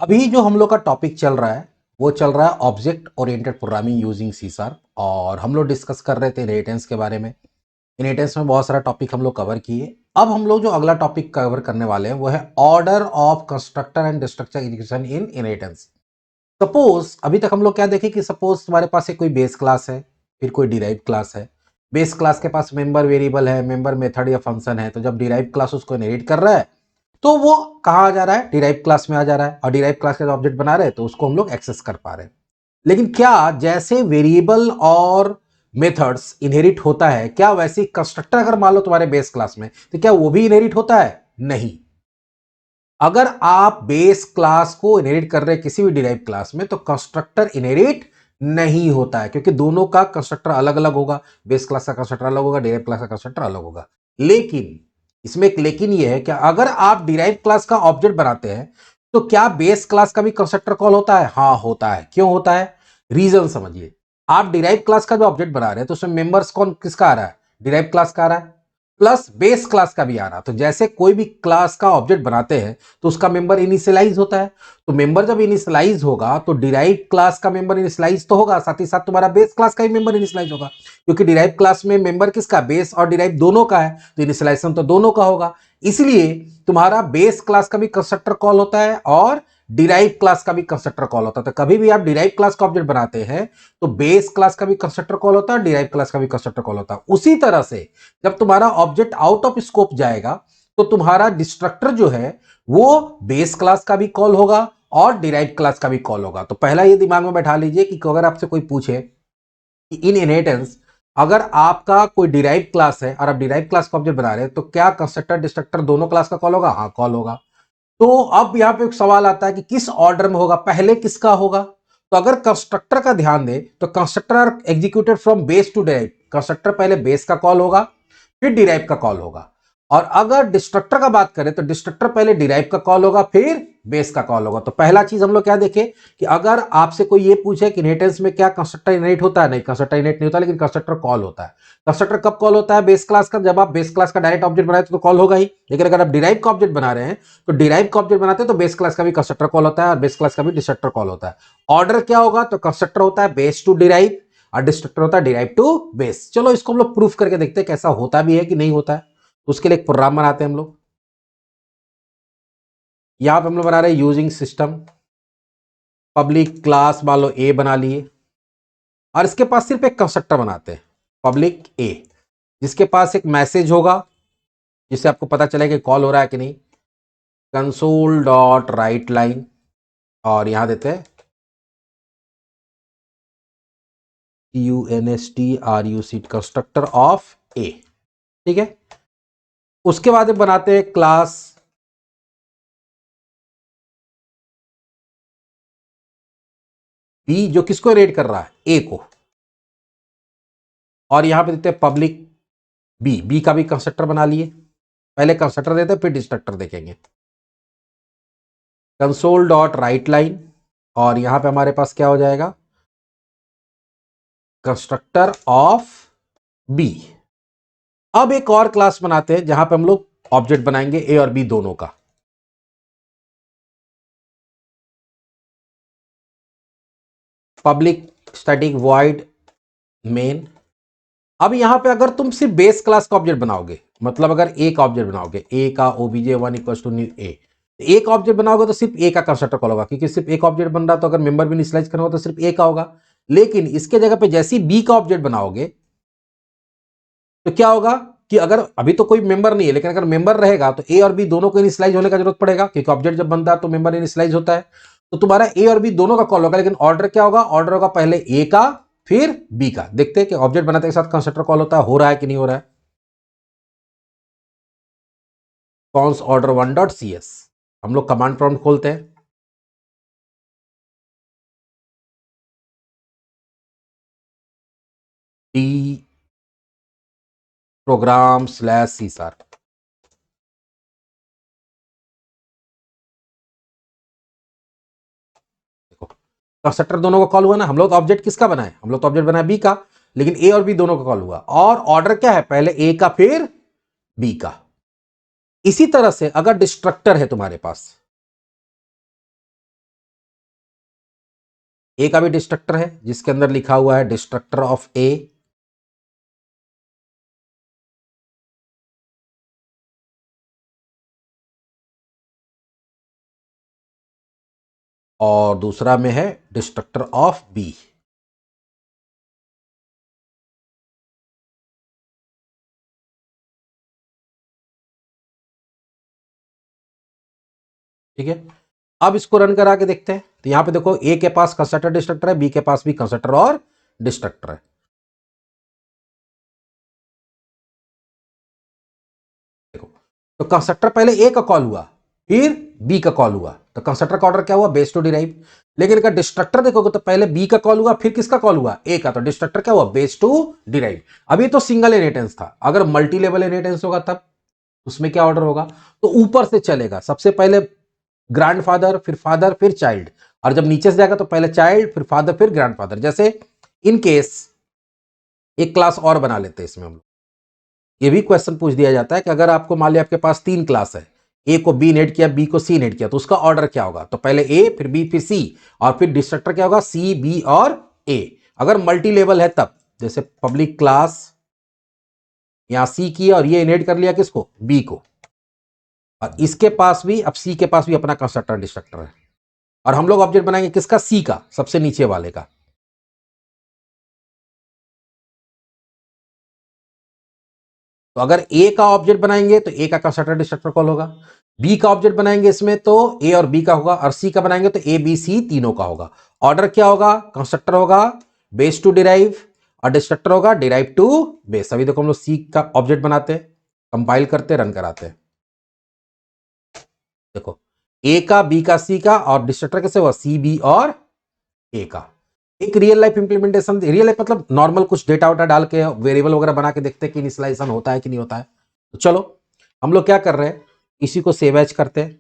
अभी जो हम लोग का टॉपिक चल रहा है वो चल रहा है object oriented programming using C sharp, और हम लोग डिस्कस कर रहे थे इनहेरिटेंस के बारे में। इनहेरिटेंस में बहुत सारा टॉपिक हम लोग कवर किए। अब हम लोग जो अगला टॉपिक कवर करने वाले हैं वो है order of constructor and destructor execution in inheritance. Suppose अभी तक हम लोग क्या देखे कि सपोज तुम्हारे पास एक कोई बेस क्लास है, फिर कोई डिराइव क्लास है। बेस क्लास के पास मेंबर वेरिएबल है, मेंबर मेथड या फंक्शन है। तो जब डिराइव क्लास उसको इनहेरिट कर रहा है तो वो कहाँ आ जा रहा है, डिराइव क्लास में आ जा रहा है, और डिराइव क्लास का जो ऑब्जेक्ट बना रहे हैं तो उसको हम लोग एक्सेस कर पा रहे हैं। लेकिन क्या जैसे वेरिएबल और मेथड्स इनहेरिट होता है, क्या वैसे कंस्ट्रक्टर अगर मान लो तुम्हारे बेस क्लास में, तो क्या वो भी इनहेरिट होता है? नहीं। अगर आप बेस क्लास को इनहेरिट कर रहे हैं किसी भी डिराइव क्लास में तो कंस्ट्रक्टर इनहेरिट नहीं होता है, क्योंकि दोनों का कंस्ट्रक्टर अलग अलग होगा। बेस क्लास का कंस्ट्रक्टर अलग होगा, डिराइव क्लास का कंस्ट्रक्टर अलग होगा। लेकिन इसमें एक लेकिन यह है कि अगर आप डिराइव क्लास का ऑब्जेक्ट बनाते हैं तो क्या बेस क्लास का भी कंस्ट्रक्टर कॉल होता है? हाँ होता है। क्यों होता है? रीजन समझिए। आप डिराइव क्लास का जो ऑब्जेक्ट बना रहे हैं तो उसमें मेंबर्स कौन किसका आ रहा है? डिराइव क्लास का आ रहा है, प्लस बेस क्लास का भी आ रहा। तो जैसे कोई भी क्लास का ऑब्जेक्ट बनाते हैं तो उसका मेंबर इनिशियलाइज होता है। तो मेंबर जब इनिशियलाइज होगा तो डिराइव क्लास का मेंबर इनिशियलाइज तो होगा, साथ ही साथ तुम्हारा बेस क्लास का भी मेंबर इनिशियलाइज होगा, क्योंकि डिराइव क्लास में मेंबर किसका? बेस और डिराइव दोनों का है, तो इनिशियलाइजेशन तो दोनों का होगा। इसलिए तुम्हारा बेस क्लास का भी कंस्ट्रक्टर कॉल होता है और डिराइव क्लास का भी कंस्ट्रक्टर कॉल होता है। तो कभी भी आप डिराइव क्लास का ऑब्जेक्ट बनाते हैं तो बेस क्लास का भी कंस्ट्रक्टर कॉल होता है, डिराइव क्लास का भी कंस्ट्रक्टर कॉल होता है। उसी तरह से जब तुम्हारा ऑब्जेक्ट आउट ऑफ स्कोप जाएगा तो तुम्हारा डिस्ट्रक्टर जो है वो बेस क्लास का भी कॉल होगा और डिराइव क्लास का भी कॉल होगा। तो पहला ये दिमाग में बैठा लीजिए कि अगर आपसे कोई पूछे कि इन इनहेरिटेंस अगर आपका कोई डिराइव क्लास है और आप डिराइव क्लास का ऑब्जेक्ट बना रहे हैं तो क्या कंस्ट्रक्टर डिस्ट्रक्टर दोनों क्लास का कॉल होगा? हाँ कॉल होगा। तो अब यहां पे एक सवाल आता है कि किस ऑर्डर में होगा, पहले किसका होगा? तो अगर कंस्ट्रक्टर का ध्यान दे तो constructor are executed from base to derive. Constructor पहले बेस का कॉल होगा, फिर डिराइव का कॉल होगा। और अगर डिस्ट्रक्टर का बात करें तो डिस्ट्रक्टर पहले डिराइव का कॉल होगा, फिर बेस का कॉल होगा। तो पहला चीज हम लोग क्या देखें कि अगर आपसे कोई ये पूछे कि इनहेरिटेंस में क्या कंस्ट्रक्टर इनहेरिट होता है? नहीं, कंस्ट्रक्टर इनहेरिट नहीं होता, लेकिन कंस्ट्रक्टर कॉल होता है। कंस्ट्रक्टर कब कॉल होता है? बेस क्लास का। जब आप बेस क्लास का डायरेक्ट ऑब्जेक्ट बनाए तो कॉल होगा ही। लेकिन अगर आप डिराइव का ऑब्जेक्ट बना रहे हैं तो डिराइव का ऑब्जेक्ट बनाते हैं तो बेस क्लास का भी कंस्ट्रक्टर कॉल होता है और बेस क्लास का भी डिस्ट्रक्टर कॉल होता है। ऑर्डर क्या होगा? तो कंस्ट्रक्टर होता है बेस टू डिराइव और डिस्ट्रक्टर होता है डिराइव टू बेस। चलो इसको हम लोग प्रूफ करके देखते हैं कैसा होता भी है कि नहीं होता है। तो उसके लिए एक प्रोग्राम बनाते हैं हम लोग। यहां पे हम लोग बना रहे हैं यूजिंग सिस्टम पब्लिक क्लास मान लो ए बना लिए, और इसके पास सिर्फ एक कंस्ट्रक्टर बनाते हैं पब्लिक ए, जिसके पास एक मैसेज होगा जिससे आपको पता चले कि कॉल हो रहा है कि नहीं। कंसोल डॉट राइट लाइन, और यहां देते हैं UNSTRUC कंस्ट्रक्टर ऑफ ए। ठीक है, उसके बाद बनाते हैं क्लास बी जो किसको रेड कर रहा है? ए को। और यहां पे देते हैं पब्लिक बी, बी का भी कंस्ट्रक्टर बना लिए। पहले कंस्ट्रक्टर देते हैं फिर डिस्ट्रक्टर देखेंगे। कंसोल डॉट राइट लाइन, और यहां पे हमारे पास क्या हो जाएगा? Constructor of B. अब एक और क्लास बनाते हैं जहां पे हम लोग ऑब्जेक्ट बनाएंगे ए और बी दोनों का। Public static void main. अब यहां पे अगर तुम सिर्फ बेस क्लास का ऑब्जेक्ट बनाओगे, मतलब अगर एक ऑब्जेक्ट बनाओगे ए का obj1 इक्वल टू न्यू ए, एक ऑब्जेक्ट बनाओगे तो सिर्फ ए का कंस्ट्रक्टर कॉल होगा, क्योंकि सिर्फ एक ऑब्जेक्ट बन रहा तो अगर मेंबर भी इनिशियलाइज करना होगा तो सिर्फ ए का होगा। लेकिन इसके जगह पे जैसे ही बी का ऑब्जेक्ट बनाओगे तो क्या होगा कि अगर अभी तो कोई मेंबर नहीं है, लेकिन अगर मेंबर रहेगा तो ए और बी दोनों को इनिशियलाइज होने का जरूरत पड़ेगा, क्योंकि ऑब्जेक्ट जब बनता है तो मेंबर इनिशियलाइज होता है। तो तुम्हारा ए और बी दोनों का कॉल होगा, लेकिन ऑर्डर क्या होगा? ऑर्डर होगा पहले ए का फिर बी का। देखते हैं कि ऑब्जेक्ट बनाते के साथ कंस्ट्रक्टर कॉल होता है, हो रहा है कि नहीं हो रहा है। कॉन्स ऑर्डर 1.cs, हम लोग कमांड प्रॉम्प्ट खोलते हैं। D program slash C sharp. देखो कंस्ट्रक्टर दोनों का कॉल हुआ ना। हम लोग तो ऑब्जेक्ट किसका बनाए? हम लोग तो ऑब्जेक्ट बनाए बी का, लेकिन ए और बी दोनों का कॉल हुआ। और ऑर्डर क्या है? पहले ए का फिर बी का। इसी तरह से अगर डिस्ट्रक्टर है तुम्हारे पास, ए का भी डिस्ट्रक्टर है जिसके अंदर लिखा हुआ है डिस्ट्रक्टर ऑफ ए, और दूसरा में है डिस्ट्रक्टर ऑफ बी। ठीक है, अब इसको रन करा के देखते हैं। तो यहां पे देखो ए के पास कंस्ट्रक्टर डिस्ट्रक्टर है, बी के पास भी कंस्ट्रक्टर और डिस्ट्रक्टर है। देखो, तो कंस्ट्रक्टर पहले ए का कॉल हुआ, फिर बी का कॉल हुआ, तो कंस्ट्रक्टर का ऑर्डर क्या हुआ, बेस टू डिराइव। लेकिन अगर डिस्ट्रक्टर देखोगे तो पहले बी का कॉल हुआ, फिर किसका कॉल हुआ, ए का, तो डिस्ट्रक्टर क्या हुआ, बेस टू डिराइव। अभी तो सिंगल इनहेरिटेंस था, अगर मल्टी लेवल इनहेरिटेंस होगा तब उसमें क्या ऑर्डर होगा, तो ऊपर से चलेगा, सबसे पहले ग्रैंडफादर, फिर फादर, फिर चाइल्ड, और जब नीचे से जाएगा तो पहले चाइल्ड, फिर फादर, फिर ग्रैंडफादर। जैसे इन केस एक क्लास और बना लेते हैं इसमें हम लोग। ये भी क्वेश्चन पूछ दिया जाता है कि अगर आपको मान लिया आपके पास 3 क्लास है, ए को बी नेट किया, बी को सी नेट किया, तो उसका ऑर्डर क्या होगा, तो पहले ए, फिर बी, फिर सी, और फिर डिस्ट्रक्टर क्या होगा, सी, बी और ए। अगर मल्टी लेवल है तब, जैसे पब्लिक क्लास यहां सी की और ये इनेट कर लिया किसको, बी को, और इसके पास भी, अब सी के पास भी अपना कंस्ट्रक्टर डिस्ट्रक्टर है, और हम लोग ऑब्जेक्ट बनाएंगे किसका, सी का, सबसे नीचे वाले का। तो अगर ए का ऑब्जेक्ट बनाएंगे तो ए का कंस्ट्रक्टर डिस्ट्रक्टर कॉल होगा, बी का ऑब्जेक्ट बनाएंगे इसमें तो ए और बी का होगा, और सी का बनाएंगे तो ए बी सी तीनों का होगा। ऑर्डर क्या होगा, कंस्ट्रक्टर होगा बेस टू डिराइव, और डिस्ट्रक्टर होगा डिराइव टू बेस। अभी देखो हम लोग सी का ऑब्जेक्ट बनाते हैं, कंपाइल करते, रन कराते हैं। देखो, ए का, बी का, सी का, और डिस्ट्रक्टर कैसे हुआ, सी, बी और ए का। एक real life implementation, real life मतलब नॉर्मल कुछ डेटा वोटा डाल के वेरिएबल वगैरह बना के देखते हैं कि इनिशियलाइजेशन होता है कि नहीं होता है। तो चलो हम लोग क्या कर रहे हैं, इसी को सेव एज करते हैं,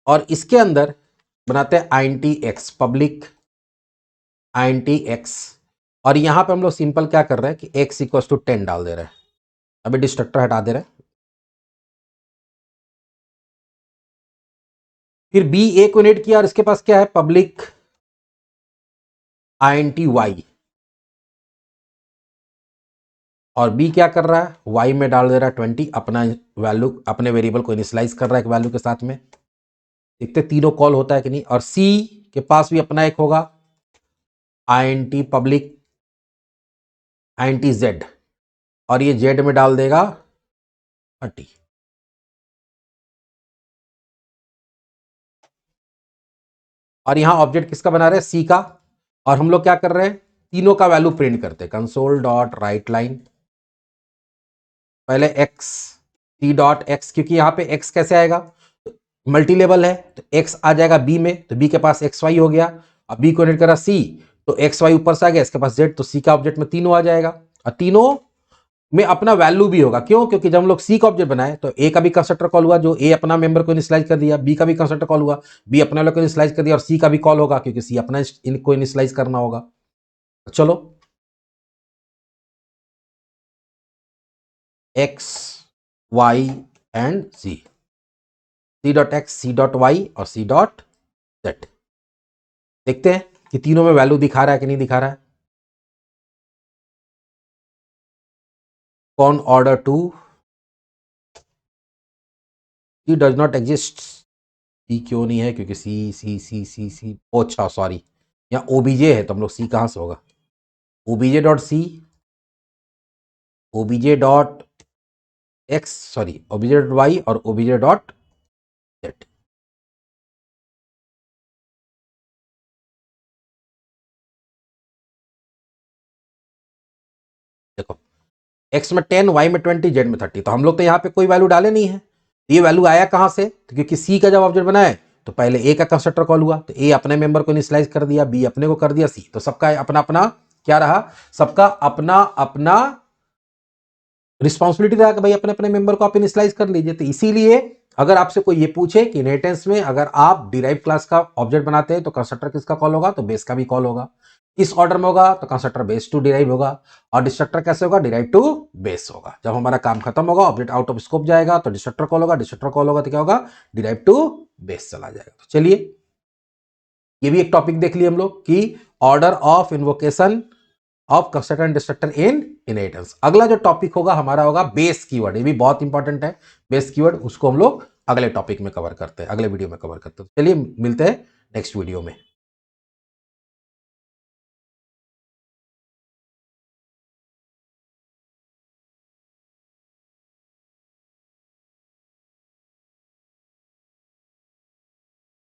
और इसके अंदर बनाते हैं INT x, public INT x, और यहां पे हम लोग सिंपल क्या कर रहे हैं कि एक्स इक्वल टू 10 डाल दे रहे हैं। अभी डिस्ट्रक्टर हटा दे रहे हैं, फिर बी ए को इनेट किया, और इसके पास क्या है, पब्लिक आईएनटी वाई, और बी क्या कर रहा है, वाई में डाल दे रहा है 20, अपना वैल्यू, अपने वेरिएबल को इनिशियलाइज कर रहा है एक वैल्यू के साथ में। देखते तीनों कॉल होता है कि नहीं, और सी के पास भी अपना एक होगा आईएनटी पब्लिक आईएनटी जेड, और ये जेड में डाल देगा 30। और यहां ऑब्जेक्ट किसका बना रहे हैं, सी का, और हम लोग क्या कर रहे हैं, तीनों का वैल्यू प्रिंट करते हैं, कंसोल डॉट राइट लाइन, पहले एक्स, सी डॉट एक्स, क्योंकि यहां पे एक्स कैसे आएगा, मल्टी लेवल है तो एक्स आ जाएगा बी में, तो बी के पास एक्स वाई हो गया, अब बी को इनेट करा सी, तो एक्स वाई ऊपर से आ गया, इसके पास जेड, तो सी का ऑब्जेक्ट में तीनों आ जाएगा, और तीनों में अपना वैल्यू भी होगा। क्यों, क्योंकि जब हम लोग सी का ऑब्जेक्ट बनाए तो ए का भी कंस्ट्रक्टर कॉल हुआ, जो ए अपना मेंबर को इनिशियलाइज कर दिया, बी का भी कंस्ट्रक्टर कॉल हुआ, बी अपने वाले को इनिशियलाइज कर दिया, और सी का भी कॉल होगा क्योंकि सी अपना इनको इनिशियलाइज करना होगा। चलो X, Y and C dot X, C dot Y और सी डॉट जेड। देखते हैं कि तीनों में वैल्यू दिखा रहा है कि नहीं दिखा रहा है। कौन order two, C does not exist, C क्यों नहीं है, क्योंकि सी सी सी सी सी, अच्छा सॉरी, यहाँ ओबीजे है, तो हम लोग सी कहां से होगा, OBJ dot C, OBJ dot X, sorry OBJ dot Y और ओबीजे डॉट जेड। देखो एक्स में 10, वाई में 20, जेड में 30, तो हम लोग तो यहाँ पे कोई वैल्यू डाले नहीं है, ये वैल्यू आया कहां से, तो क्योंकि सी का जब ऑब्जेक्ट बनाए तो पहले ए का कंस्ट्रक्टर कॉल हुआ, तो ए अपने मेंबर को इनिशियलाइज कर दिया, बी अपने को कर दिया, सी, तो सबका अपना अपना क्या रहा, सबका अपना अपना रिस्पॉन्सिबिलिटी रहा कि भाई अपने अपने मेंबर को आप इनिशियलाइज कर लीजिए। तो इसीलिए अगर आपसे कोई ये पूछे कि इनहेरिटेंस में अगर आप डिराइव क्लास का ऑब्जेक्ट बनाते हैं तो कंस्ट्रक्टर किसका कॉल होगा, तो बेस का भी कॉल होगा। इस ऑर्डर में होगा तो कंस्ट्रक्टर बेस टू डिराइव होगा, और डिस्ट्रक्टर कैसे होगा, डिराइव टू बेस होगा। जब हमारा काम खत्म होगा, ऑब्जेक्ट आउट ऑफ स्कोप जाएगा तो डिस्ट्रक्टर कॉल होगा, डिस्ट्रक्टर कॉल होगा तो क्या होगा, डिराइव टू बेस चला जाएगा। तो चलिए ये भी एक टॉपिक देख लिए हम लोग कि order of invocation of constructor and destructor in inheritance. अगला जो टॉपिक होगा हमारा होगा बेस कीवर्ड। ये भी बहुत इंपॉर्टेंट है बेस कीवर्ड, उसको हम लोग अगले टॉपिक में कवर करते हैं, अगले वीडियो में कवर करते हैं। चलिए मिलते हैं नेक्स्ट वीडियो में।